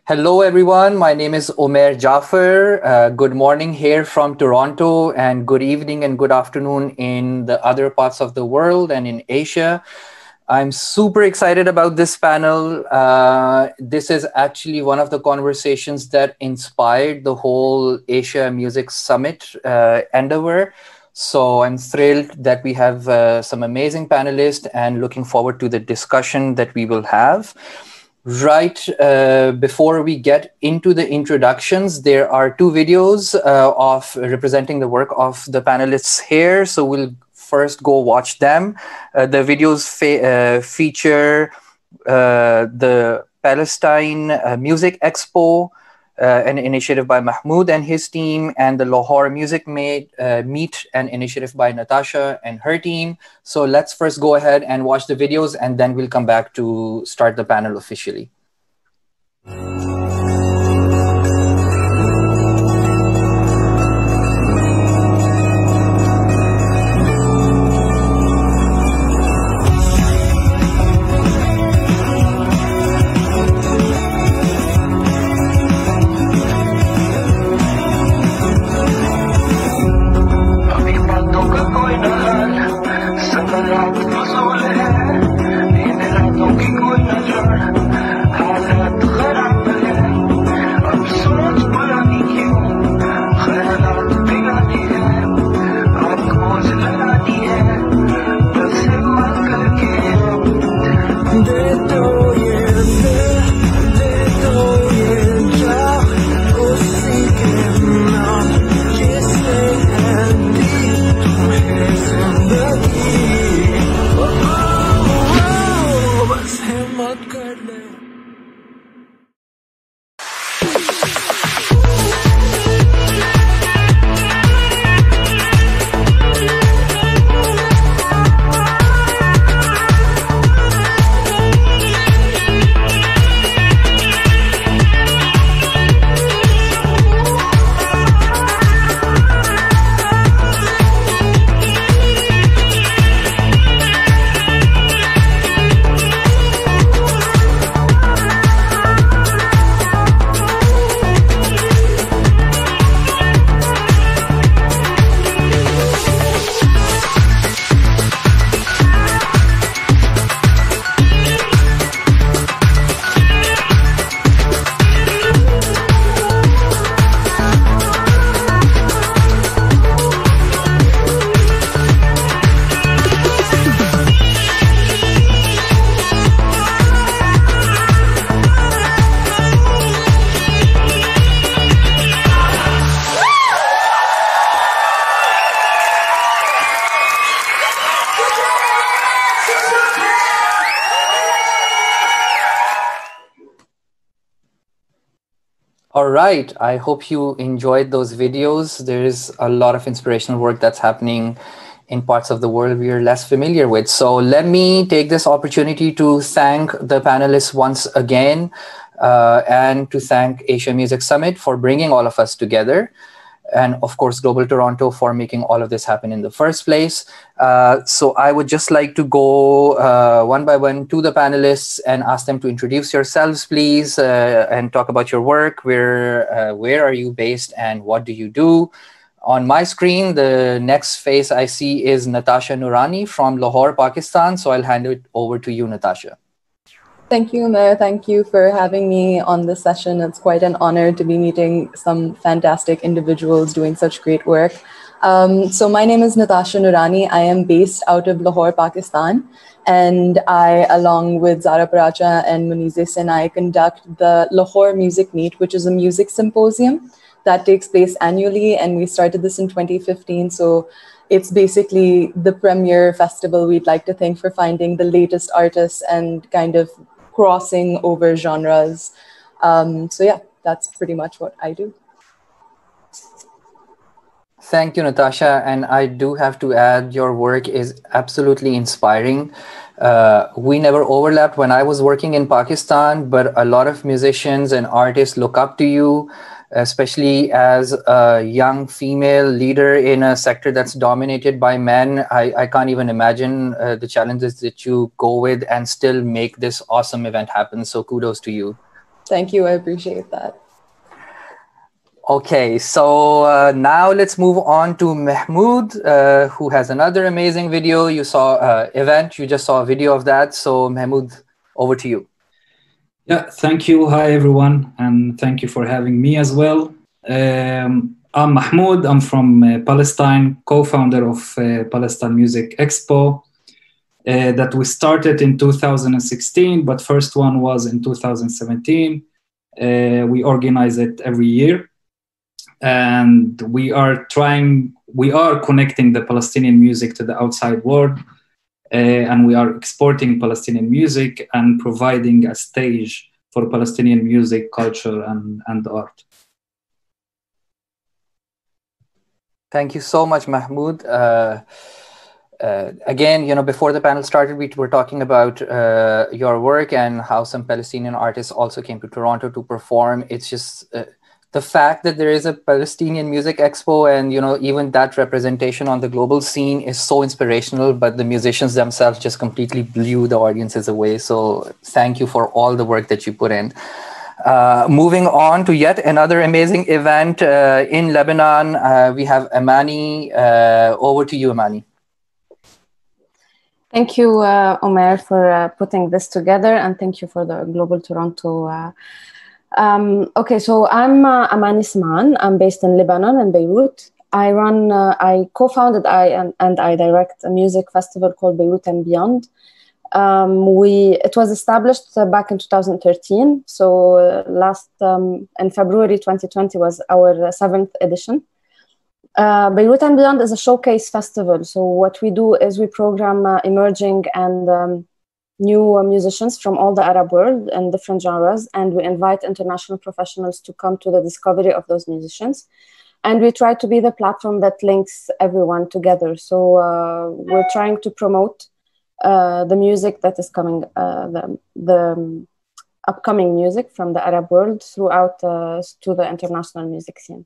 Hello, everyone. My name is Omer Jaffer. Good morning here from Toronto, and good evening and good afternoon in the other parts of the world and in Asia. I'm super excited about this panel. This is actually one of the conversations that inspired the whole Asia Music Summit endeavor. So I'm thrilled that we have some amazing panelists and looking forward to the discussion that we will have. Right before we get into the introductions, there are two videos of representing the work of the panelists here. So we'll first go watch them. The videos feature the Palestine Music Expo, an initiative by Mahmoud and his team, and the Lahore Music Meet, an initiative by Natasha and her team. So let's first go ahead and watch the videos, and then we'll come back to start the panel officially. All right. I hope you enjoyed those videos. There is a lot of inspirational work that's happening in parts of the world we are less familiar with. So let me take this opportunity to thank the panelists once again and to thank Asia Music Summit for bringing all of us together. And of course, Global Toronto for making all of this happen in the first place. So I would just like to go one by one to the panelists and ask them to introduce yourselves, please, and talk about your work. Where are you based and what do you do? On my screen, the next face I see is Natasha Noorani from Lahore, Pakistan. So I'll hand it over to you, Natasha. Thank you, Umair. Thank you for having me on this session. It's quite an honor to be meeting some fantastic individuals doing such great work. So my name is Natasha Noorani. I am based out of Lahore, Pakistan. And I, along with Zara Paracha and Munize Sinai, conduct the Lahore Music Meet, which is a music symposium that takes place annually. And we started this in 2015. So it's basically the premier festival we'd like to think for finding the latest artists and kind of crossing over genres. So yeah, that's pretty much what I do. Thank you, Natasha. And I do have to add, your work is absolutely inspiring. We never overlapped when I was working in Pakistan, but a lot of musicians and artists look up to you, especially as a young female leader in a sector that's dominated by men. I can't even imagine the challenges that you go with and still make this awesome event happen. So kudos to you. Thank you. I appreciate that. Okay, so now let's move on to Mahmoud, who has another amazing video. You saw event, you just saw a video of that. So Mahmoud, over to you. Yeah, thank you. Hi, everyone, and thank you for having me as well. I'm Mahmoud. I'm from Palestine, co-founder of Palestine Music Expo that we started in 2016, but first one was in 2017. We organize it every year. And we are connecting the Palestinian music to the outside world, and we are exporting Palestinian music and providing a stage for Palestinian music, culture, and art. Thank you so much, Mahmoud. Again, before the panel started, we were talking about your work and how some Palestinian artists also came to Toronto to perform. It's just the fact that there is a Palestinian Music Expo and, even that representation on the global scene is so inspirational, but the musicians themselves just completely blew the audiences away. So thank you for all the work that you put in. Moving on to yet another amazing event in Lebanon, we have Amani. Over to you, Amani. Thank you, Omer, for putting this together, and thank you for the Global Toronto. Okay, so I'm Amani Sman. I'm based in Lebanon, in Beirut. I co-founded and I direct a music festival called Beirut and Beyond. It was established back in 2013. So in February 2020 was our 7th edition. Beirut and Beyond is a showcase festival. So what we do is we program emerging and new musicians from all the Arab world and different genres, and we invite international professionals to come to the discovery of those musicians. And we try to be the platform that links everyone together. So we're trying to promote the music that is coming, the upcoming music from the Arab world throughout to the international music scene.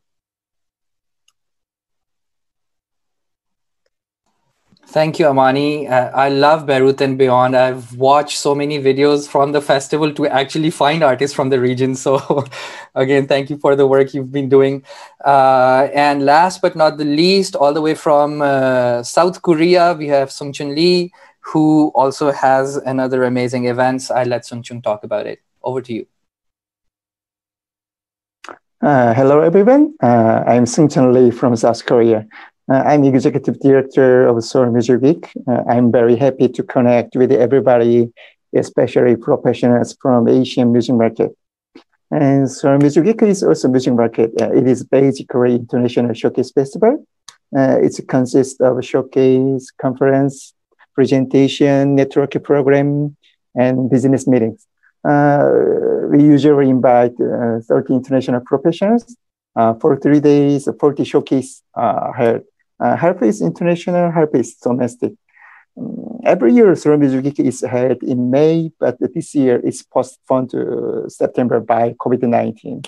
Thank you, Amani. I love Beirut and Beyond. I've watched so many videos from the festival to actually find artists from the region. So again, thank you for the work you've been doing. And last but not the least, all the way from South Korea, we have Sungchun Lee, who also has another amazing events. I'll let Sungchun talk about it. Over to you. Hello, everyone. I'm Sungchun Lee from South Korea. I'm executive director of Seoul Music Week. I'm very happy to connect with everybody, especially professionals from Asian music market. And Seoul Music Week is also music market. It is basically international showcase festival. It consists of showcase, conference, presentation, networking program, and business meetings. We usually invite 30 international professionals for 3 days, 40 showcase held. Half is international, half is domestic. Every year, Seoul Music Week is held in May, but this year it's postponed to September by COVID-19.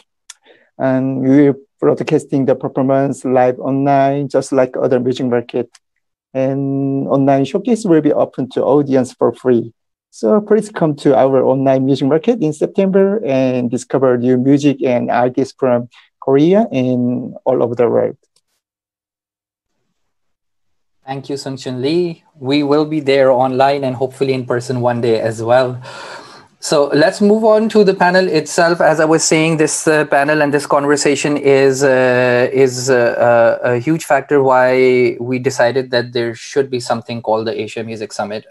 And we're broadcasting the performance live online, just like other music market. And online showcase will be open to audience for free. So please come to our online music market in September and discover new music and artists from Korea and all over the world. Thank you, Sungchun Lee. We will be there online and hopefully in person one day as well. So let's move on to the panel itself. As I was saying, this panel and this conversation is a huge factor why we decided that there should be something called the Asia Music Summit.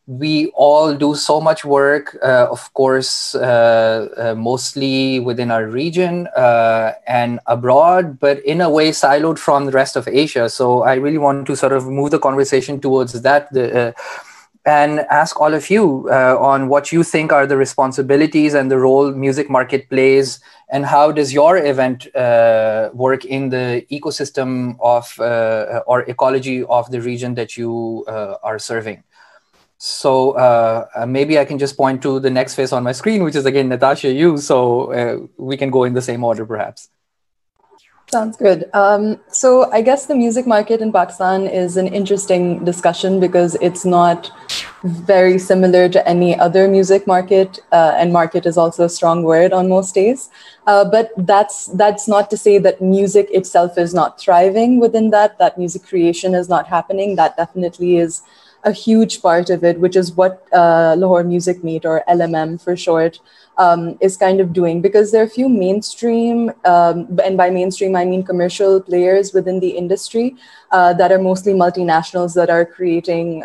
We all do so much work, of course, mostly within our region and abroad, but in a way siloed from the rest of Asia. So I really want to sort of move the conversation towards that and ask all of you on what you think are the responsibilities and the role music market plays, and how does your event work in the ecosystem of or ecology of the region that you are serving. So maybe I can just point to the next face on my screen, which is again, Natasha, you. So we can go in the same order, perhaps. Sounds good. So I guess the music market in Pakistan is an interesting discussion because it's not very similar to any other music market, and market is also a strong word on most days. But that's not to say that music itself is not thriving within that music creation is not happening. That definitely is a huge part of it, which is what Lahore Music Meet, or LMM for short, is kind of doing, because there are a few mainstream, and by mainstream I mean commercial players within the industry that are mostly multinationals that are creating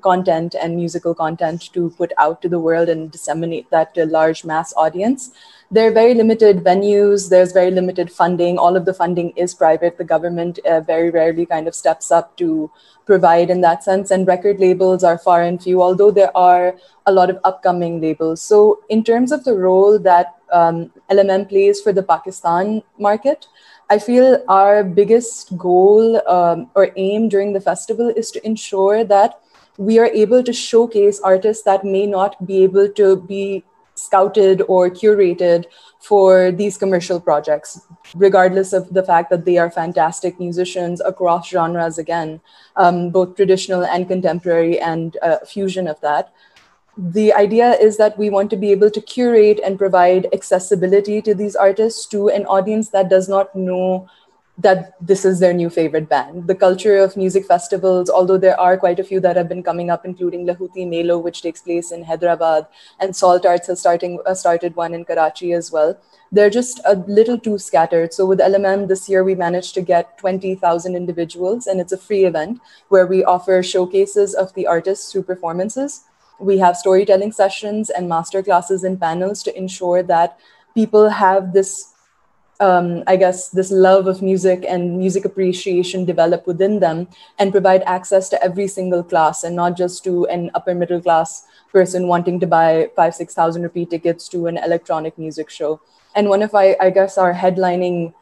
content and musical content to put out to the world and disseminate that to a large mass audience. There are very limited venues, there's very limited funding. All of the funding is private. The government very rarely kind of steps up to provide in that sense. And record labels are far and few, although there are a lot of upcoming labels. So in terms of the role that LMM plays for the Pakistan market, I feel our biggest goal or aim during the festival is to ensure that we are able to showcase artists that may not be able to be scouted or curated for these commercial projects, regardless of the fact that they are fantastic musicians across genres, again, both traditional and contemporary and fusion of that. The idea is that we want to be able to curate and provide accessibility to these artists to an audience that does not know that this is their new favorite band. The culture of music festivals, although there are quite a few that have been coming up, including Lahuti Melo, which takes place in Hyderabad, and Salt Arts has started one in Karachi as well. They're just a little too scattered. So with LMM this year, we managed to get 20,000 individuals, and it's a free event where we offer showcases of the artists through performances. We have storytelling sessions and master classes and panels to ensure that people have this this love of music and music appreciation develop within them, and provide access to every single class, and not just to an upper middle class person wanting to buy 5,000-6,000 rupee tickets to an electronic music show. And one of our headlining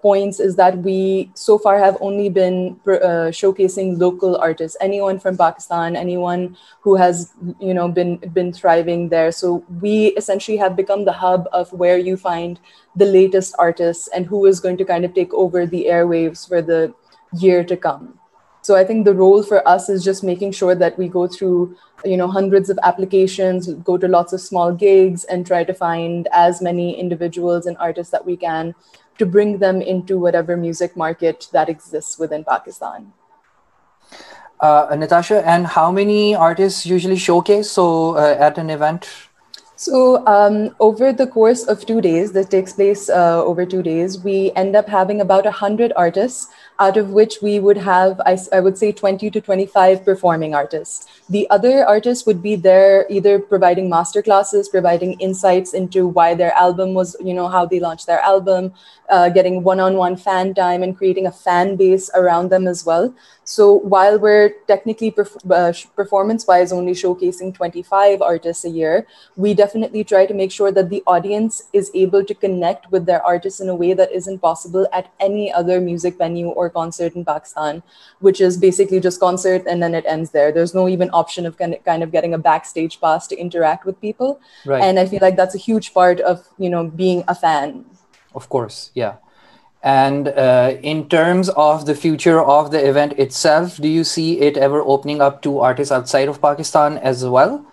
points is that we so far have only been showcasing local artists, anyone from Pakistan, anyone who has been thriving there. So we essentially have become the hub of where you find the latest artists and who is going to kind of take over the airwaves for the year to come. So I think the role for us is just making sure that we go through hundreds of applications, go to lots of small gigs, and try to find as many individuals and artists that we can to bring them into whatever music market that exists within Pakistan. Natasha, and how many artists usually showcase at an event? So over the course of 2 days, that takes place over 2 days, we end up having about 100 artists, out of which we would have, I would say, 20 to 25 performing artists. The other artists would be there either providing masterclasses, providing insights into why their album was, how they launched their album, getting one-on-one fan time, and creating a fan base around them as well. So while we're technically performance-wise only showcasing 25 artists a year, we definitely try to make sure that the audience is able to connect with their artists in a way that isn't possible at any other music venue or concert in Pakistan, which is basically just concert and then it ends there. There's no even option of kind of getting a backstage pass to interact with people. Right. And I feel like that's a huge part of, being a fan. Of course, yeah. And in terms of the future of the event itself, do you see it ever opening up to artists outside of Pakistan as well?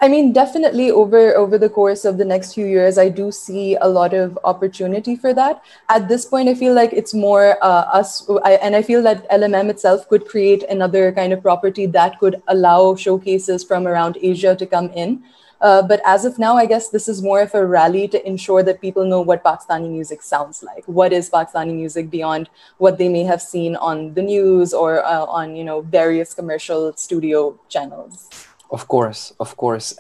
I mean, definitely over the course of the next few years, I do see a lot of opportunity for that. At this point, I feel like it's more and I feel that LMM itself could create another kind of property that could allow showcases from around Asia to come in. But as of now, I guess this is more of a rally to ensure that people know what Pakistani music sounds like. What is Pakistani music beyond what they may have seen on the news or on various commercial studio channels. Of course.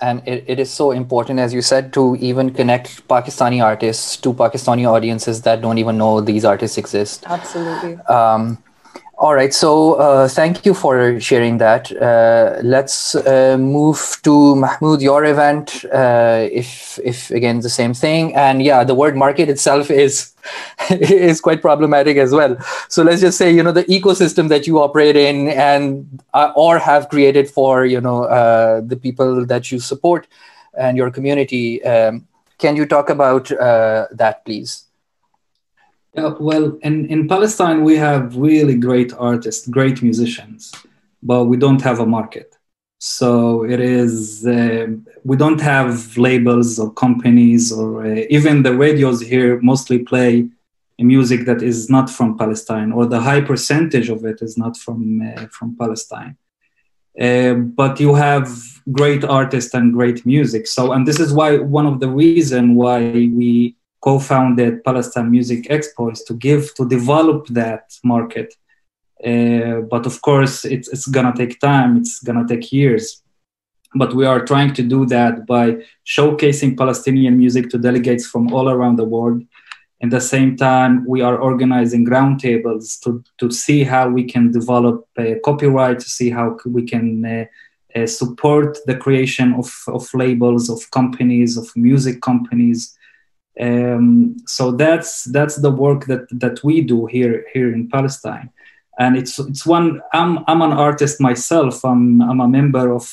And it is so important, as you said, to even connect Pakistani artists to Pakistani audiences that don't even know these artists exist. Absolutely. All right. So thank you for sharing that. Let's move to Mahmoud, your event, if again, the same thing. And yeah, the word market itself is quite problematic as well. So let's just say, the ecosystem that you operate in and or have created for, the people that you support and your community. Can you talk about that, please? Yeah, well, in Palestine, we have really great artists, great musicians, but we don't have a market. So it is, we don't have labels or companies, or even the radios here mostly play music that is not from Palestine, or the high percentage of it is not from Palestine. But you have great artists and great music. So, and this is why one of the reasons why we co-founded Palestine Music Expo is to develop that market. But of course, it's gonna take time. It's gonna take years. But we are trying to do that by showcasing Palestinian music to delegates from all around the world. At the same time, we are organizing roundtables to see how we can develop copyright, to see how we can support the creation of labels, of companies, of music companies. So that's the work that we do here in Palestine. And it's one. I'm an artist myself. I'm a member of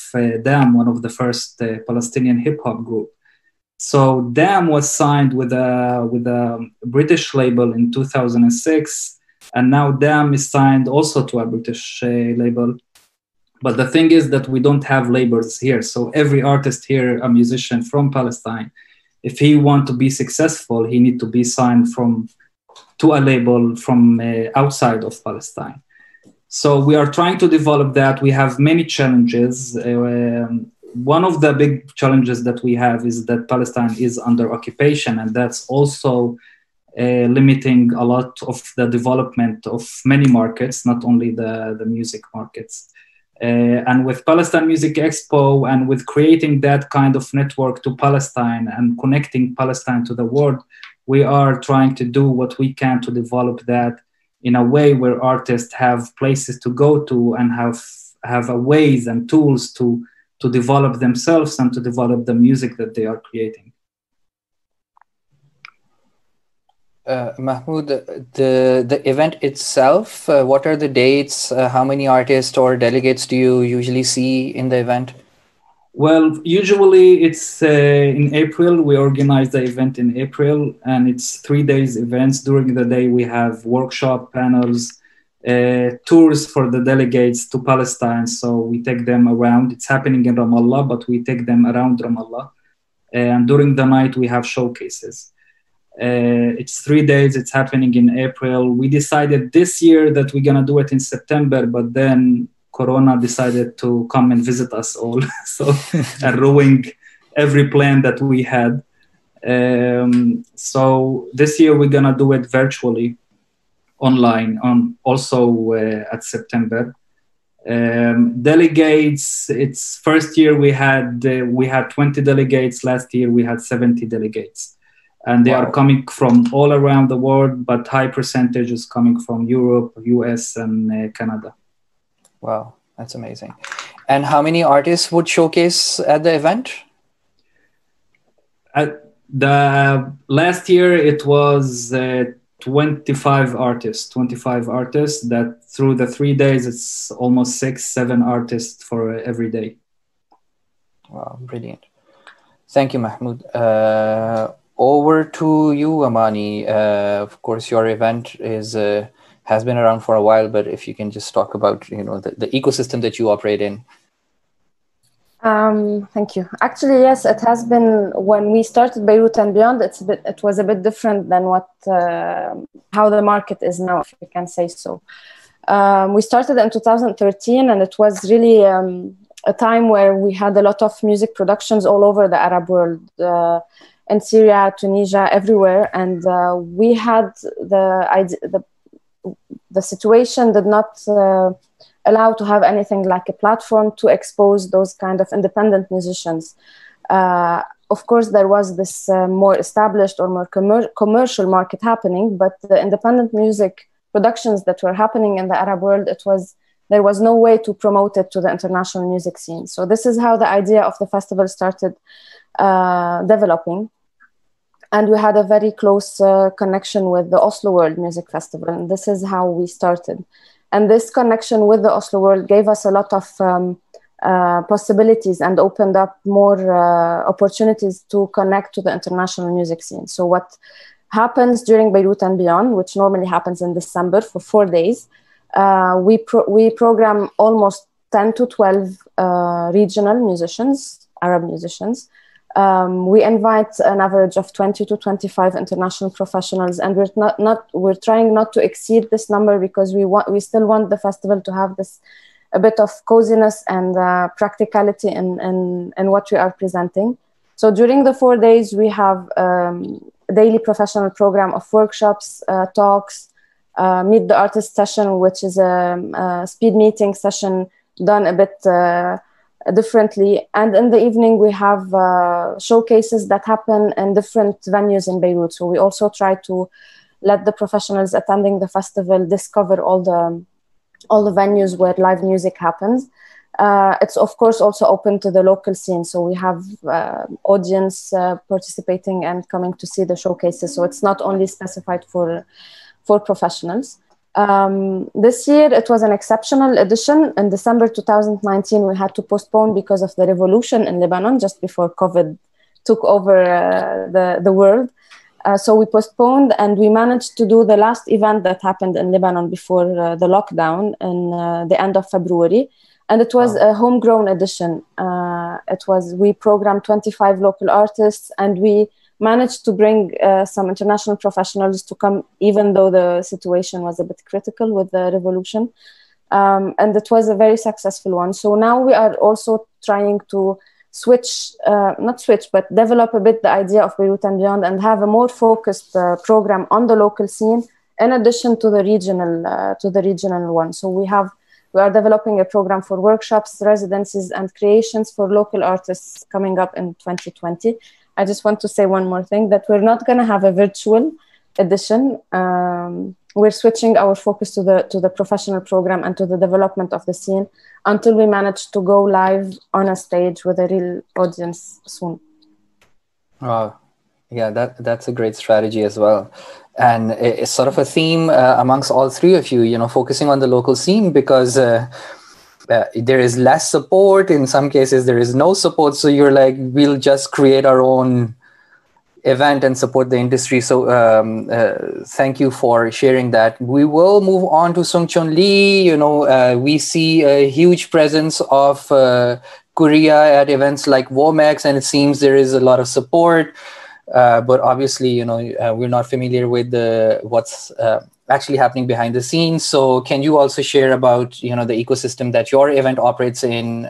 DAM, one of the first Palestinian hip hop group. So DAM was signed with a British label in 2006, and now DAM is signed also to a British label. But the thing is that we don't have labels here. So every artist here, a musician from Palestine, if he want to be successful, he need to be signed to a label from outside of Palestine. So we are trying to develop that. We have many challenges. One of the big challenges that we have is that Palestine is under occupation, and that's also limiting a lot of the development of many markets, not only the music markets. And with Palestine Music Expo and with creating that kind of network to Palestine and connecting Palestine to the world, we are trying to do what we can to develop that in a way where artists have places to go to and have ways and tools to develop themselves and to develop the music that they are creating. Mahmoud, the event itself, what are the dates? How many artists or delegates do you usually see in the event? Well, usually it's in April. We organize the event in April, and it's 3 days events. During the day, we have workshop panels, tours for the delegates to Palestine. So we take them around. It's happening in Ramallah, but we take them around Ramallah. And during the night, we have showcases. It's 3 days. It's happening in April. We decided this year that we're going to do it in September, but then Corona decided to come and visit us all, so and ruining every plan that we had. So this year we're gonna do it virtually, online, also at September. Delegates, it's first year we had 20 delegates. Last year we had 70 delegates, and they are coming from all around the world, but high percentage is coming from Europe, US, and Canada. Wow, that's amazing. And how many artists would showcase at the event? At the last year, it was 25 artists that through the 3 days, it's almost 6-7 artists for every day. Wow, brilliant. Thank you, Mahmoud. Over to you, Amani. Of course, your event has been around for a while, but if you can just talk about, the ecosystem that you operate in. Thank you. Actually, yes, it has been. When we started Beirut and Beyond, it was a bit different than how the market is now, if you can say so. We started in 2013, and it was really a time where we had a lot of music productions all over the Arab world, in Syria, Tunisia, everywhere, and we had the situation did not allow to have anything like a platform to expose those kind of independent musicians. Of course, there was this more established or more commercial market happening, but the independent music productions that were happening in the Arab world, there was no way to promote it to the international music scene. So this is how the idea of the festival started developing. And we had a very close connection with the Oslo World Music Festival. And this is how we started. And this connection with the Oslo World gave us a lot of possibilities and opened up more opportunities to connect to the international music scene. So what happens during Beirut and Beyond, which normally happens in December for 4 days, we program almost 10 to 12 regional musicians, Arab musicians. We invite an average of 20 to 25 international professionals, and we're trying not to exceed this number because we still want the festival to have this a bit of coziness and practicality in what we are presenting. So during the 4 days, we have a daily professional program of workshops, talks, meet the artist session, which is a speed meeting session done a bit differently. And in the evening, we have showcases that happen in different venues in Beirut. So we also try to let the professionals attending the festival discover all the venues where live music happens. It's of course also open to the local scene. So we have audience participating and coming to see the showcases. So it's not only specified for professionals. This year, it was an exceptional edition. In December 2019, we had to postpone because of the revolution in Lebanon, just before COVID took over the world. So we postponed, and we managed to do the last event that happened in Lebanon before the lockdown in the end of February. And it was a homegrown edition. We programmed 25 local artists, and we managed to bring some international professionals to come, even though the situation was a bit critical with the revolution. And it was a very successful one. So now we are also trying to develop a bit the idea of Beirut and Beyond, and have a more focused program on the local scene, in addition to the regional one. So we are developing a program for workshops, residencies, and creations for local artists coming up in 2020. I just want to say one more thing, that we're not going to have a virtual edition. We're switching our focus to the professional program and to the development of the scene until we manage to go live on a stage with a real audience soon. Yeah, that's a great strategy as well. And it's sort of a theme amongst all three of you, focusing on the local scene, because there is less support. In some cases, there is no support. So you're like, we'll just create our own event and support the industry. So thank you for sharing that. We will move on to Sungcheon Lee. We see a huge presence of Korea at events like WOMEX, and it seems there is a lot of support. But obviously, we're not familiar with what's actually happening behind the scenes. So can you also share about, the ecosystem that your event operates in,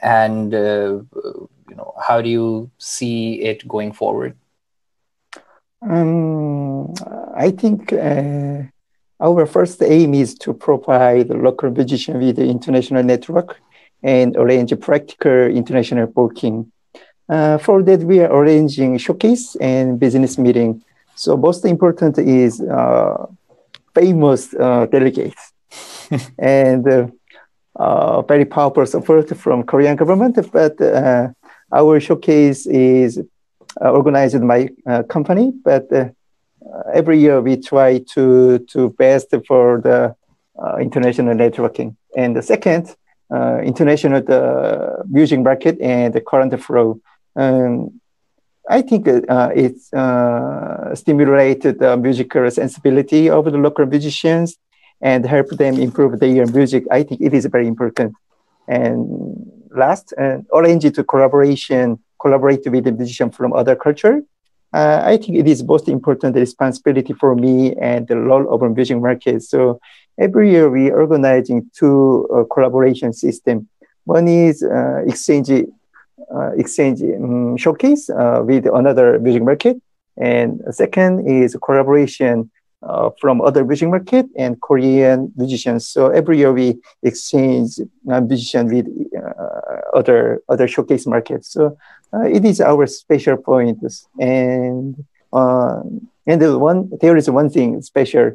and how do you see it going forward? I think our first aim is to provide local musicians with the international network and arrange a practical international booking. For that, we are arranging showcase and business meeting. So most important is famous delegates and very powerful support from Korean government. But our showcase is organized by company. But every year we try to best for the international networking. And the second, international music market and the current flow. I think it's stimulated the musical sensibility of the local musicians and help them improve their music. I think it is very important. And last, arrange to collaborate with the musician from other culture. I think it is most important responsibility for me and the role of a music market. So every year we organizing two collaboration system. One is exchange showcase with another music market, and second is collaboration from other music market and Korean musicians. So every year we exchange musicians with other showcase markets. So it is our special point. And there is one thing special.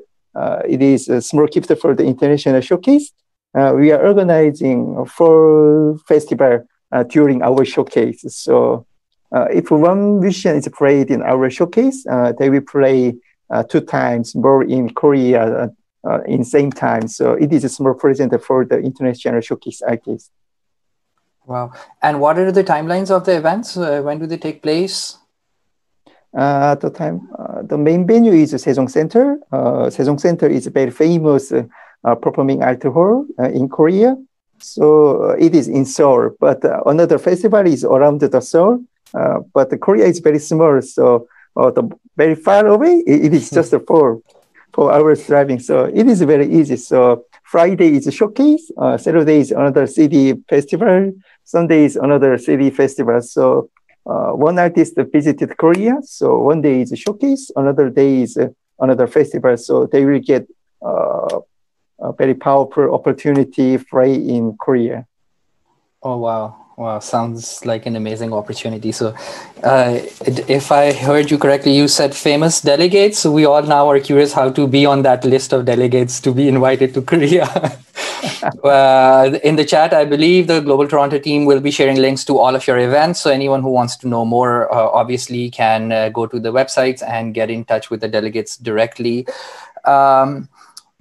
It is a small gift for the international showcase. We are organizing 4 festivals during our showcase. So if one musician is played in our showcase, they will play 2 times more in Korea in same time. So it is a small present for the international showcase artists. Wow. And what are the timelines of the events? When do they take place? The main venue is Sejong Center. Sejong Center is a very famous performing art hall in Korea. So it is in Seoul, but another festival is around the Seoul. But Korea is very small, so very far away, it is just a 4 hours driving. So it is very easy. So Friday is a showcase, Saturday is another city festival, Sunday is another city festival. So one artist visited Korea, so one day is a showcase, another day is another festival. So they will get a very powerful opportunity play in Korea. Oh, wow. Wow, sounds like an amazing opportunity. So, if I heard you correctly, you said famous delegates. So we all now are curious how to be on that list of delegates to be invited to Korea. In the chat, I believe the Global Toronto team will be sharing links to all of your events. So anyone who wants to know more, obviously can go to the websites and get in touch with the delegates directly.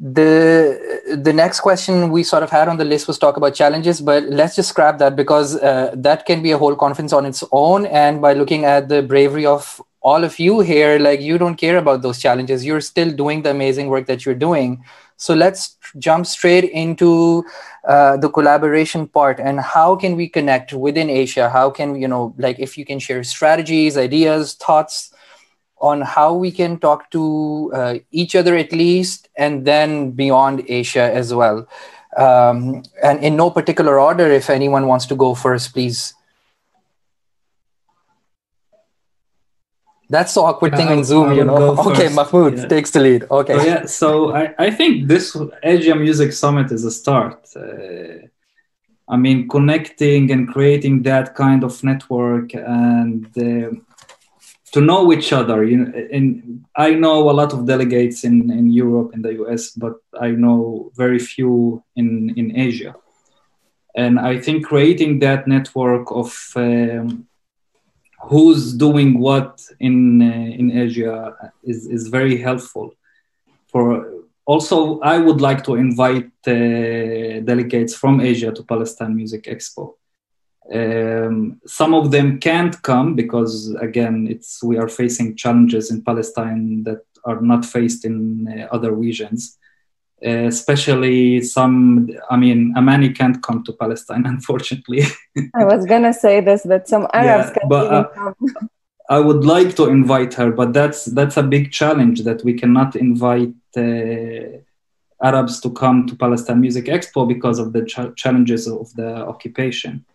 The next question we sort of had on the list was talk about challenges, but let's just scrap that because that can be a whole conference on its own. And by looking at the bravery of all of you here, like you don't care about those challenges. You're still doing the amazing work that you're doing. So let's jump straight into the collaboration part and how can we connect within Asia? How can, like if you can share strategies, ideas, thoughts on how we can talk to each other at least, and then beyond Asia as well. And in no particular order, if anyone wants to go first, please. That's the awkward thing in Zoom, Okay, Mahmoud takes the lead. Okay. So I think this Asia Music Summit is a start. I mean, connecting and creating that kind of network and to know each other. And I know a lot of delegates in Europe, in the US, but I know very few in Asia. And I think creating that network of who's doing what in Asia is very helpful. Also, I would like to invite delegates from Asia to Palestine Music Expo. Some of them can't come because, again, we are facing challenges in Palestine that are not faced in other regions. Especially Amani can't come to Palestine, unfortunately. I was gonna say this, that some Arabs can't even come. I would like to invite her, but that's a big challenge that we cannot invite Arabs to come to Palestine Music Expo because of the challenges of the occupation.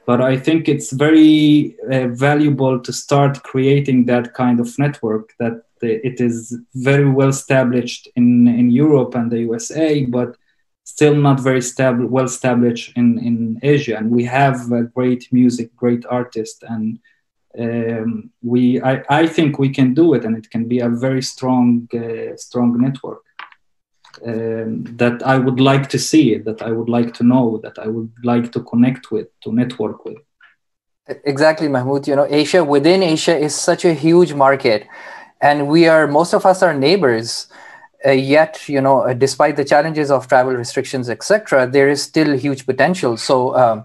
But I think it's very valuable to start creating that kind of network that it is very well established in Europe and the USA, but still not very well established in Asia. And we have great music, great artists, and I think we can do it, and it can be a very strong network that I would like to see, that I would like to know, that I would like to connect with, to network with. Exactly, Mahmoud. Asia, within Asia is such a huge market, and most of us are neighbors. Yet, despite the challenges of travel restrictions, etc., there is still huge potential. So,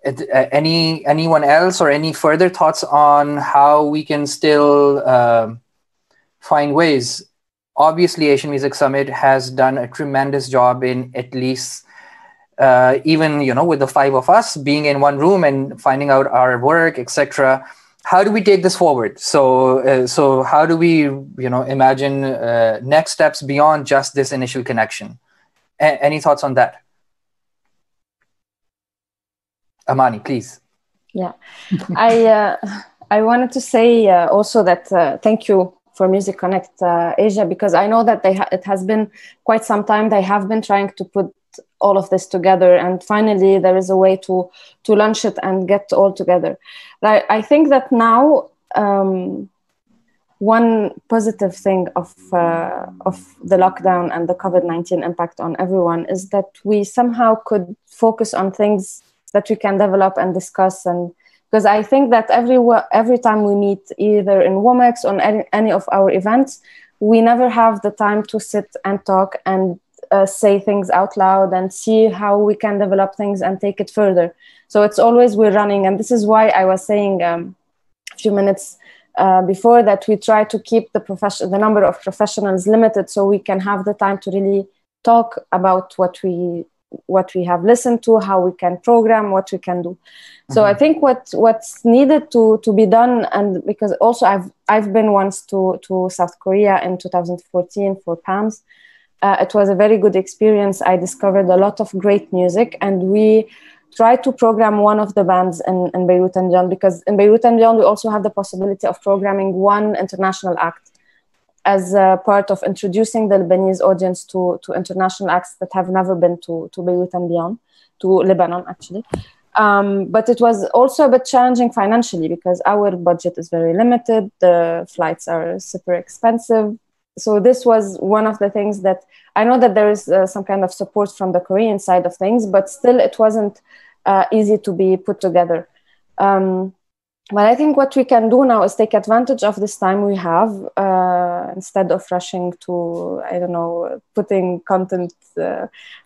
anyone else or any further thoughts on how we can still find ways? Obviously, Asian Music Summit has done a tremendous job in at least even, with the 5 of us being in one room and finding out our work, etc. How do we take this forward? So how do we, imagine next steps beyond just this initial connection? Any thoughts on that? Amani, please. Yeah, I wanted to say also that thank you for Music Connect Asia, because I know that it has been quite some time. They have been trying to put all of this together, and finally there is a way to launch it and get all together. I think that now one positive thing of the lockdown and the COVID-19 impact on everyone is that we somehow could focus on things that we can develop and discuss. And because I think that every time we meet, either in WOMEX or any of our events, we never have the time to sit and talk and say things out loud and see how we can develop things and take it further. So it's always we're running. And this is why I was saying a few minutes before that we try to keep the number of professionals limited so we can have the time to really talk about what we what we have listened to, how we can program, what we can do. So I think what's needed to be done, and because also I've been once to South Korea in 2014 for PAMS. It was a very good experience. I discovered a lot of great music, and we tried to program one of the bands in Beirut and Lyon, because in Beirut and Lyon we also have the possibility of programming one international act as a part of introducing the Lebanese audience to international acts that have never been to Beirut and Lyon, to Lebanon actually. But it was also a bit challenging financially because our budget is very limited. The flights are super expensive. So this was one of the things that I know that there is some kind of support from the Korean side of things, but still it wasn't easy to be put together. But I think what we can do now is take advantage of this time we have instead of rushing to, I don't know, putting content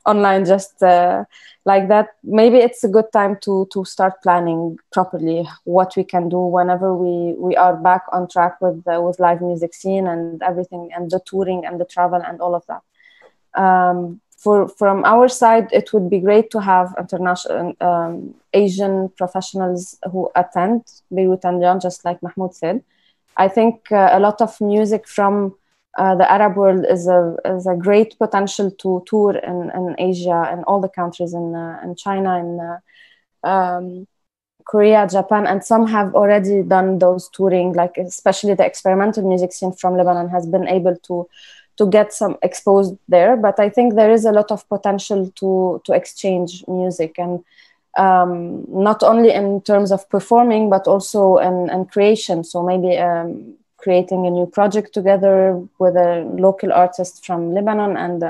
online just like that. Maybe it's a good time to start planning properly what we can do whenever we are back on track with live music scene and everything, and the touring and the travel and all of that. From our side, it would be great to have international Asian professionals who attend Beirut and Lyon, just like Mahmoud said. I think a lot of music from the Arab world is a great potential to tour in Asia and all the countries in China and Korea, Japan, and some have already done those touring, like especially the experimental music scene from Lebanon has been able to get some exposed there. But I think there is a lot of potential to exchange music, and not only in terms of performing, but also in creation. So maybe creating a new project together with a local artist from Lebanon, and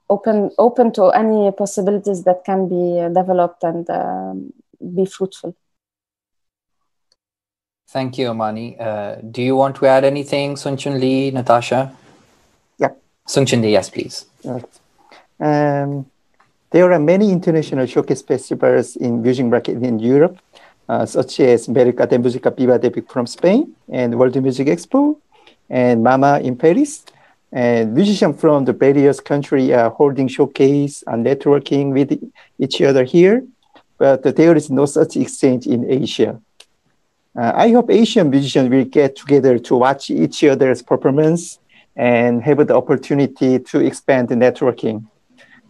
open to any possibilities that can be developed and be fruitful. Thank you, Amani. Do you want to add anything, Sunchun Lee, Natasha? Yeah. Sunchun Lee, yes, please. There are many international showcase festivals in music market in Europe, such as Mercado de Música Viva de Vic from Spain, and World Music Expo, and MAMA in Paris. And musicians from the various countries are holding showcase and networking with each other here, but there is no such exchange in Asia. I hope Asian musicians will get together to watch each other's performance and have the opportunity to expand the networking.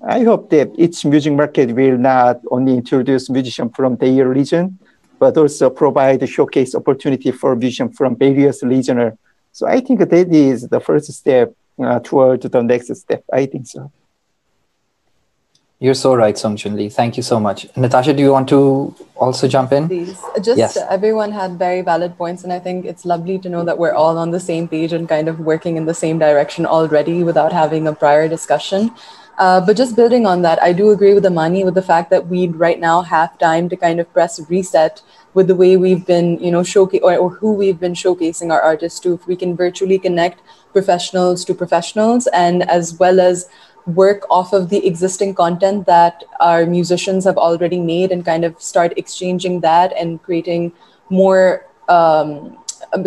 I hope that each music market will not only introduce musicians from their region, but also provide a showcase opportunity for musicians from various regions. So I think that is the first step toward the next step. I think so. You're so right, Sunchun Lee. Thank you so much. Natasha, do you want to also jump in? Please. Yes. Everyone had very valid points, and I think it's lovely to know that we're all on the same page and kind of working in the same direction already without having a prior discussion. But just building on that, I do agree with Amani with the fact that we right now have time to kind of press reset with the way we've been, or who we've been showcasing our artists to. If we can virtually connect professionals to professionals, and as well as work off of the existing content that our musicians have already made and kind of start exchanging that and creating more,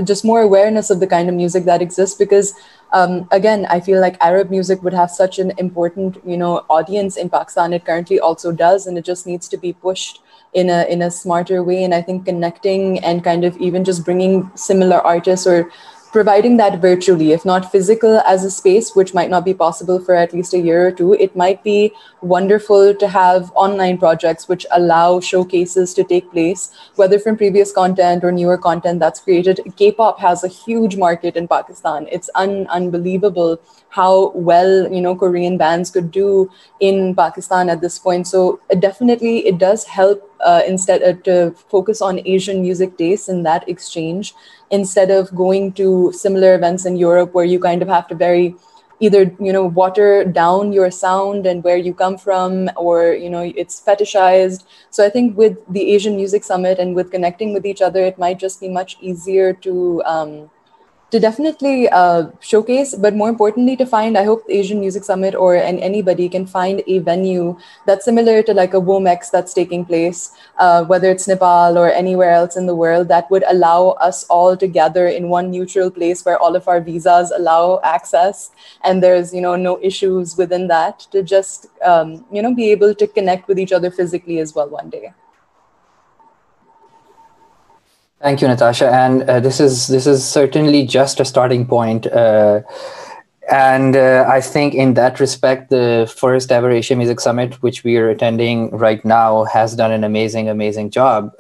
just more awareness of the kind of music that exists. Because again, I feel like Arab music would have such an important, audience in Pakistan. It currently also does, and it just needs to be pushed in a smarter way. And I think connecting and kind of even just bringing similar artists or providing that virtually, if not physical as a space, which might not be possible for at least a year or two, it might be wonderful to have online projects which allow showcases to take place, whether from previous content or newer content that's created. K-pop has a huge market in Pakistan. It's unbelievable how well, Korean bands could do in Pakistan at this point. So definitely it does help instead to focus on Asian music tastes in that exchange, instead of going to similar events in Europe where you kind of have to either water down your sound and where you come from, or it's fetishized. So I think with the Asian Music Summit and with connecting with each other, it might just be much easier to to definitely showcase, but more importantly to find, I hope the Asian Music Summit and anybody can find a venue that's similar to like a WOMEX that's taking place, whether it's Nepal or anywhere else in the world, that would allow us all to gather in one neutral place where all of our visas allow access, and there's, no issues within that, to just, be able to connect with each other physically as well one day. Thank you, Natasha. And this is certainly just a starting point. And I think in that respect, the first ever Asia Music Summit, which we are attending right now, has done an amazing job.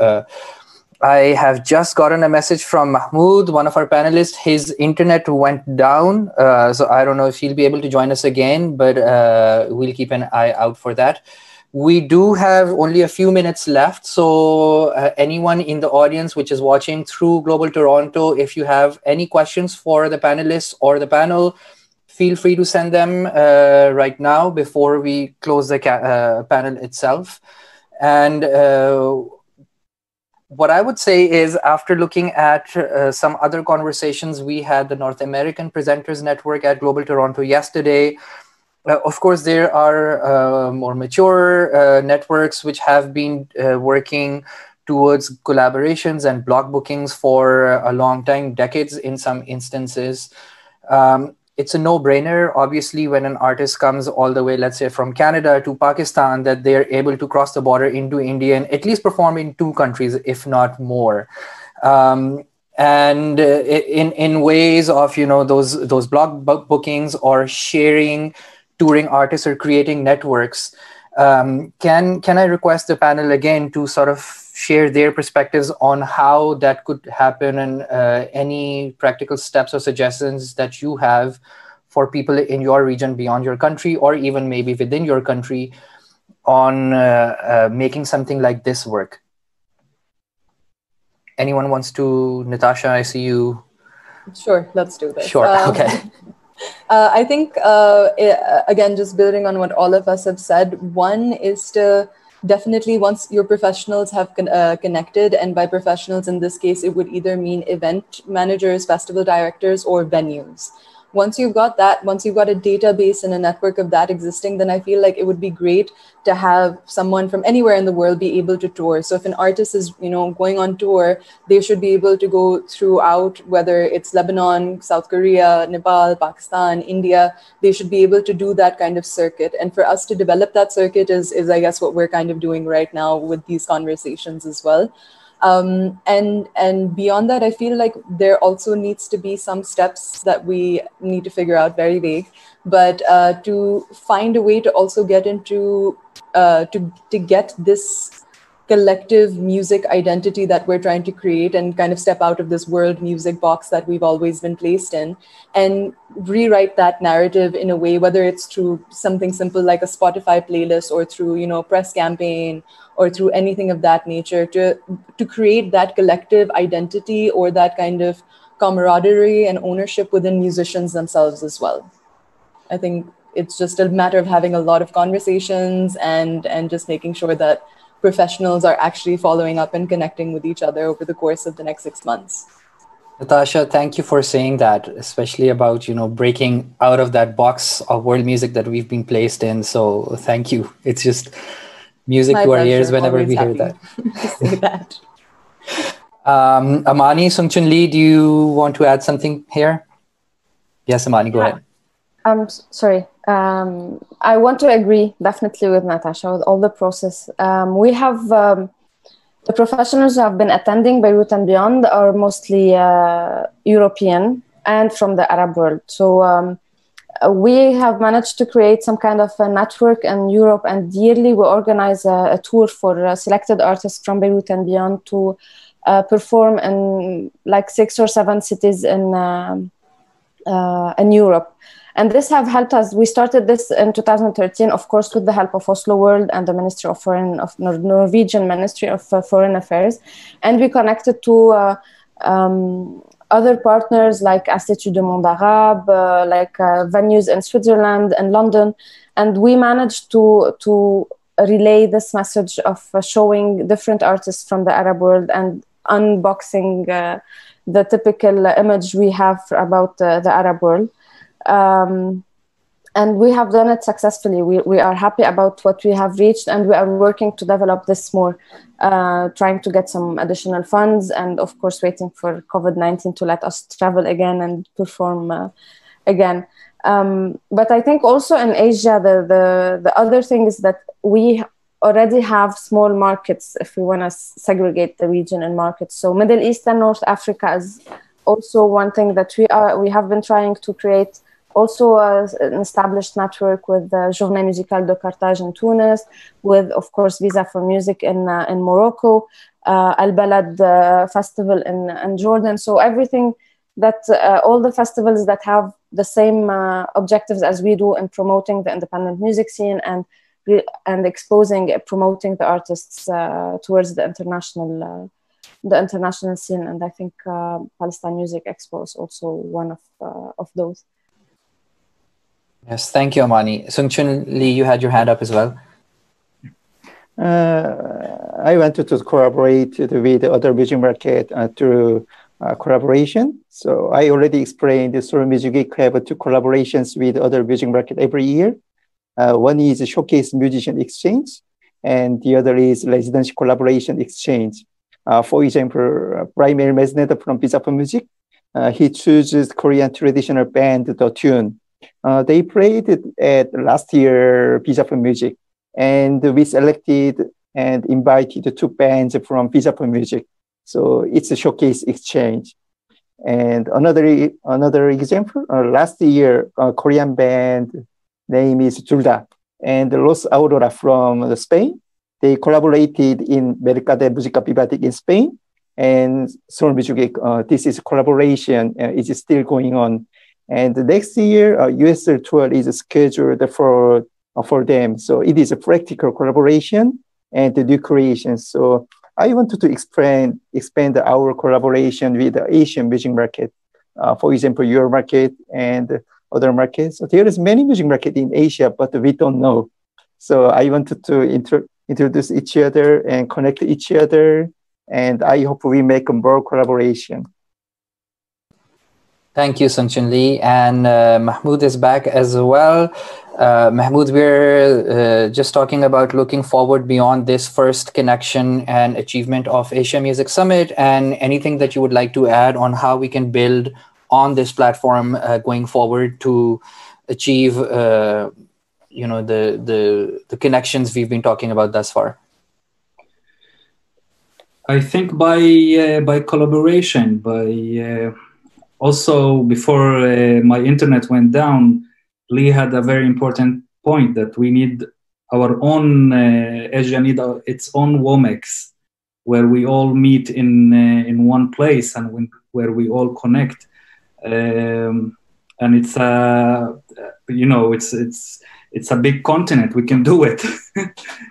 I have just gotten a message from Mahmoud, one of our panelists. His internet went down, so I don't know if he'll be able to join us again, but we'll keep an eye out for that. We do have only a few minutes left, so anyone in the audience which is watching through Global Toronto, if you have any questions for the panelists or the panel, feel free to send them right now before we close the panel itself. And what I would say is, after looking at some other conversations, we had the North American Presenters Network at Global Toronto yesterday. Of course, there are more mature networks which have been working towards collaborations and block bookings for a long time, decades in some instances. It's a no-brainer, obviously, when an artist comes all the way, let's say from Canada to Pakistan, that they're able to cross the border into India and at least perform in 2 countries, if not more. And in ways of, those block bookings or sharing touring artists or creating networks, can I request the panel again to sort of share their perspectives on how that could happen, and any practical steps or suggestions that you have for people in your region beyond your country, or even maybe within your country, on making something like this work? Anyone wants to? Natasha, I see you. Sure, let's do this. Sure, okay. I think, again, just building on what all of us have said, one is to definitely, once your professionals have connected, and by professionals in this case, it would either mean event managers, festival directors, or venues. Once you've got that, once you've got a database and a network of that existing, then I feel like it would be great to have someone from anywhere in the world be able to tour. So if an artist is, going on tour, they should be able to go throughout, whether it's Lebanon, South Korea, Nepal, Pakistan, India, they should be able to do that kind of circuit. And for us to develop that circuit is I guess, what we're kind of doing right now with these conversations as well. And beyond that, I feel like there also needs to be some steps that we need to figure out, very vague, but to find a way to also get into, to get this collective music identity that we're trying to create, and kind of step out of this world music box that we've always been placed in, and rewrite that narrative in a way, whether it's through something simple like a Spotify playlist, or through, press campaign, or through anything of that nature, to create that collective identity, or that kind of camaraderie and ownership within musicians themselves as well. I think it's just a matter of having a lot of conversations and just making sure that professionals are actually following up and connecting with each other over the course of the next 6 months. Natasha, thank you for saying that, especially about, breaking out of that box of world music that we've been placed in. So thank you. It's just music to our ears whenever we hear that. To say that. Amani, Sungchun Lee, do you want to add something here? Yes, Amani, go ahead. Sorry. I want to agree definitely with Natasha with all the process. We have the professionals who have been attending Beirut and beyond are mostly European and from the Arab world. So we have managed to create some kind of a network in Europe, and yearly we organize a tour for selected artists from Beirut and beyond to perform in like 6 or 7 cities in Europe. And this have helped us. We started this in 2013, of course, with the help of Oslo World and the Ministry of Norwegian Ministry of Foreign Affairs. And we connected to other partners like Institut du Monde Arabe, venues in Switzerland and London. And we managed to relay this message of showing different artists from the Arab world and unboxing the typical image we have about the Arab world. And we have done it successfully. We are happy about what we have reached, and we are working to develop this more, trying to get some additional funds, and of course waiting for COVID-19 to let us travel again and perform again. But I think also in Asia, the other thing is that we already have small markets, if we want to segregate the region in markets. So Middle East and North Africa is also one thing that we have been trying to create. Also an established network with the Journée Musicale de Carthage in Tunis, with, of course, Visa for Music in Morocco, Al Balad Festival in Jordan. So everything that, all the festivals that have the same objectives as we do in promoting the independent music scene and exposing, promoting the artists towards the international scene. And I think Palestine Music Expo is also one of those. Yes, thank you, Amani. Sungchun Lee, you had your hand up as well. I wanted to collaborate with the other music market through collaboration. So I already explained the Seoul Music Week have two collaborations with other music market every year. One is a showcase musician exchange, and the other is residential collaboration exchange. For example, Primary Mesnet from Visa for Music, he chooses Korean traditional band The Tune. They played at last year Visa for Music, and we selected and invited two bands from Visa for Music. So it's a showcase exchange. And another example, last year, a Korean band name is Julda and Los Aurora from Spain. They collaborated in Mercado Música Vivatic in Spain, and Seoul Music Week. This is collaboration is still going on. And next year, US tour is scheduled for them. So it is a practical collaboration and new creation. So I wanted to expand our collaboration with the Asian music market. For example, your market and other markets. So there is many music market in Asia, but we don't know. So I wanted to introduce each other and connect each other. And I hope we make more collaboration. Thank you, Sungchun Lee. And Mahmoud is back as well. Mahmoud, we're just talking about looking forward beyond this first connection and achievement of Asia Music Summit, and anything that you would like to add on how we can build on this platform going forward to achieve the connections we've been talking about thus far. I think by collaboration, also, before my internet went down, Lee had a very important point that we need our own, Asia need its own WOMEX, where we all meet in one place and where we all connect. And it's it's a big continent. We can do it.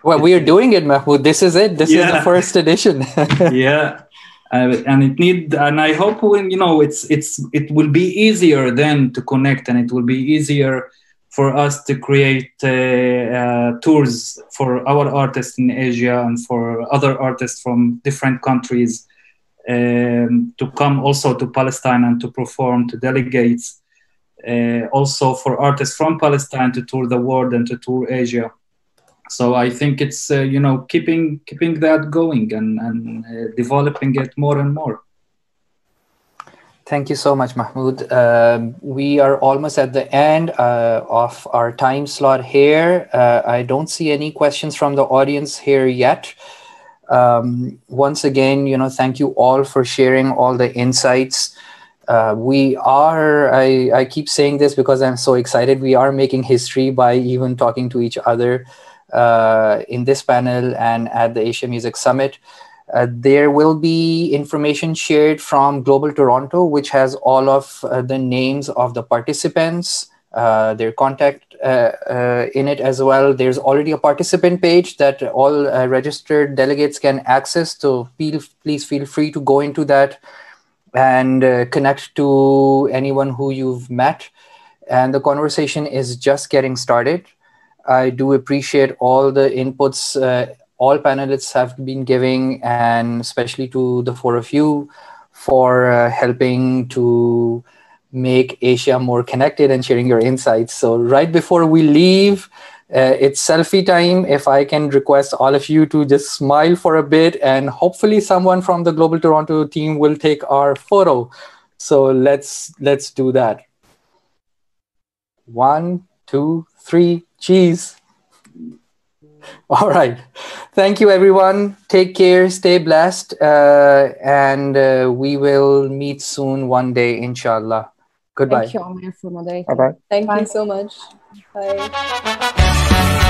Well, we are doing it, Mahmoud. This is it. This is the first edition. Yeah. And I hope it will be easier then to connect, and it will be easier for us to create tours for our artists in Asia and for other artists from different countries to come also to Palestine and to perform to delegates. Also for artists from Palestine to tour the world and to tour Asia. So I think it's keeping that going and developing it more and more. Thank you so much, Mahmoud. We are almost at the end of our time slot here. I don't see any questions from the audience here yet. Once again, thank you all for sharing all the insights. I keep saying this because I'm so excited. We are making history by even talking to each other in this panel and at the Asia Music Summit. There will be information shared from Global Toronto, which has all of the names of the participants, their contact in it as well. There's already a participant page that all registered delegates can access. So please feel free to go into that and connect to anyone who you've met. And the conversation is just getting started. I do appreciate all the inputs all panelists have been giving, and especially to the four of you for helping to make Asia more connected and sharing your insights. So right before we leave, it's selfie time. If I can request all of you to just smile for a bit, and hopefully someone from the Global Toronto team will take our photo. So let's do that. 1, 2, 3, cheese. All right. Thank you, everyone. Take care, stay blessed, and we will meet soon one day, inshallah. Goodbye. Thank you, Omer, for moderating. Bye-bye. Thank Bye. you so much. Bye.